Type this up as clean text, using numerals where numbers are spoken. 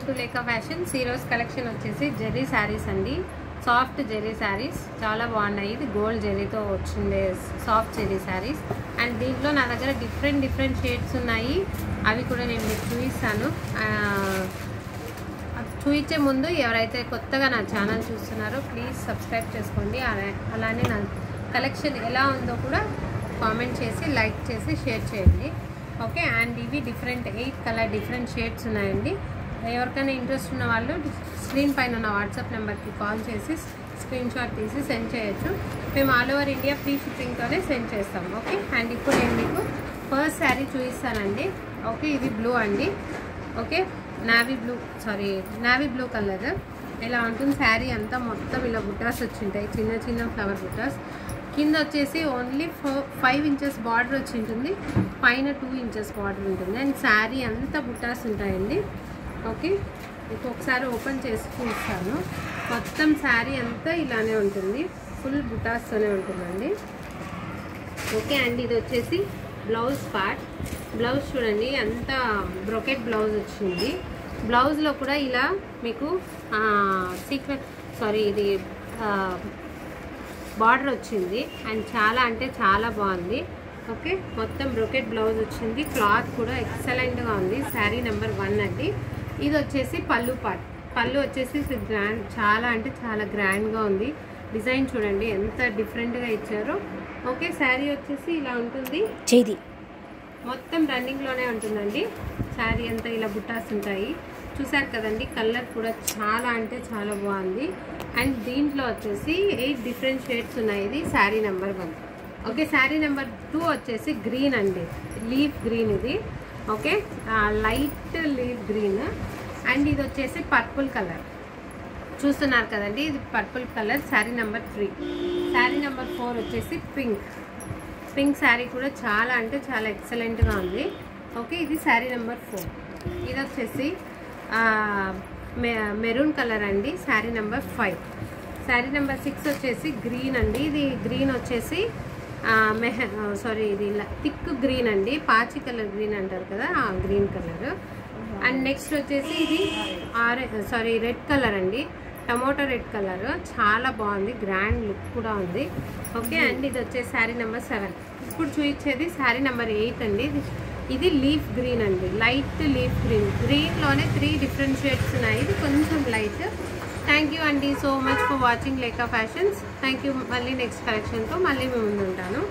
Welcome to Leka fashions. ఈరోజు collection వచ్చేసి jerry saris అండి. సాఫ్ట్ జెర్రీ శారీస్ చాలా బాగున్నాయి. ఇది గోల్డ్ జెర్రీతో వచ్చిందే సాఫ్ట్ జెర్రీ శారీస్. అండ్ దీంట్లో నా దగ్గర డిఫరెంట్ షేడ్స్ ఉన్నాయి. అవి కూడా నేను మీకు చూపిస్తాను. చూపించే ముందు ఎవరైతే కొత్తగా నా ఛానల్ చూస్తున్నారో ప్లీజ్ సబ్స్క్రైబ్ చేసుకోండి. అలానే నా కలెక్షన్ ఎలా ఉందో కూడా కామెంట్ చేసి లైక్ చేసి షేర్ చేయండి. ఓకే. అండ్ ఇవి 8 కలర్ డిఫరెంట్ షేడ్స్ ఉన్నాయండి. ఎవరికైనా ఇంట్రెస్ట్ ఉన్న వాళ్ళు స్క్రీన్ పైన ఉన్న వాట్సాప్ నెంబర్కి కాల్ చేసి స్క్రీన్ షాట్ తీసి సెండ్ చేయొచ్చు. మేము ఆల్ ఓవర్ ఇండియా ఫ్రీ షిప్పింగ్తోనే సెండ్ చేస్తాము. ఓకే. అండ్ ఇప్పుడు నేను మీకు ఫస్ట్ శారీ చూపిస్తానండి. ఓకే. ఇది బ్లూ అండి. ఓకే. నావీ బ్లూ కలర్ ఇలా ఉంటుంది. శారీ అంతా మొత్తం ఇలా బుట్టాస్ వచ్చింటాయి, చిన్న ఫ్లవర్ బుట్టాస్. కింద వచ్చేసి ఓన్లీ 5 ఇంచెస్ బార్డర్ వచ్చి ఉంటుంది, పైన 2 ఇంచెస్ బార్డర్ ఉంటుంది. అండ్ శారీ అంతా బుట్టాస్ ఉంటాయండి. ఓకే. ఇంకొకసారి ఓపెన్ చేసి చూస్తాను. మొత్తం శారీ అంతా ఇలానే ఉంటుంది, ఫుల్ బుట్టాస్తోనే ఉంటుందండి. ఓకే. అండ్ ఇది వచ్చేసి బ్లౌజ్ పార్ట్. బ్లౌజ్ చూడండి, అంతా బ్రొకెట్ బ్లౌజ్ వచ్చింది. బ్లౌజ్లో కూడా ఇలా మీకు ఇది బార్డర్ వచ్చింది. అండ్ చాలా అంటే చాలా బాగుంది. ఓకే. మొత్తం బ్రొకెట్ బ్లౌజ్ వచ్చింది. క్లాత్ కూడా ఎక్సలెంట్గా ఉంది. శారీ నెంబర్ 1 అండి. ఇది వచ్చేసి పళ్ళు పార్ట్. పళ్ళు వచ్చేసి గ్రాండ్, చాలా అంటే చాలా గ్రాండ్గా ఉంది. డిజైన్ చూడండి ఎంత డిఫరెంట్గా ఇచ్చారో. ఓకే. శారీ వచ్చేసి ఇలా ఉంటుంది. చేది మొత్తం రన్నింగ్లోనే ఉంటుందండి. శారీ అంతా ఇలా బుట్టాస్ ఉంటాయి. చూసారు కదండి. కలర్ కూడా చాలా అంటే చాలా బాగుంది. అండ్ దీంట్లో వచ్చేసి 8 డిఫరెంట్ షేడ్స్ ఉన్నాయి. ఇది sari number 1. Okay. Sari number 2 వచ్చేసి గ్రీన్ అండి, లీఫ్ గ్రీన్ ఇది. Okay. Light leaf green. And ఇది వచ్చేసి పర్పుల్ కలర్ చూస్తున్నారు కదండి. ఇది purple colour. Sari number 3. Sari number 4 వచ్చేసి పింక్ శారీ కూడా చాలా అంటే చాలా ఎక్సలెంట్గా ఉంది. ఓకే. ఇది శారీ నెంబర్ 4. ఇది వచ్చేసి మెరూన్ కలర్ అండి. శారీ నెంబర్ 5. శారీ నెంబర్ 6 వచ్చేసి గ్రీన్ అండి. ఇది గ్రీన్ వచ్చేసి ఇది థిక్ గ్రీన్ అండి, పాచి కలర్ గ్రీన్ అంటారు కదా, ఆ గ్రీన్ కలర్. అండ్ నెక్స్ట్ వచ్చేసి ఇది రెడ్ కలర్ అండి, టమోటో రెడ్ కలర్. చాలా బాగుంది, గ్రాండ్ లుక్ కూడా ఉంది. ఓకే. అండ్ ఇది వచ్చేసి శారీ నెంబర్ 7. ఇప్పుడు చూపించేది శారీ నెంబర్ 8 అండి. ఇది లీఫ్ గ్రీన్ అండి, లైట్ లీఫ్ గ్రీన్. గ్రీన్లోనే 3 డిఫరెంట్ షేడ్స్ ఉన్నాయి. ఇది కొంచెం లైట్. థ్యాంక్ యూ అండి so much for watching Leka fashions. Thank you. మళ్ళీ నెక్స్ట్ కలెక్షన్తో మళ్ళీ మేము ముందు ఉంటాను.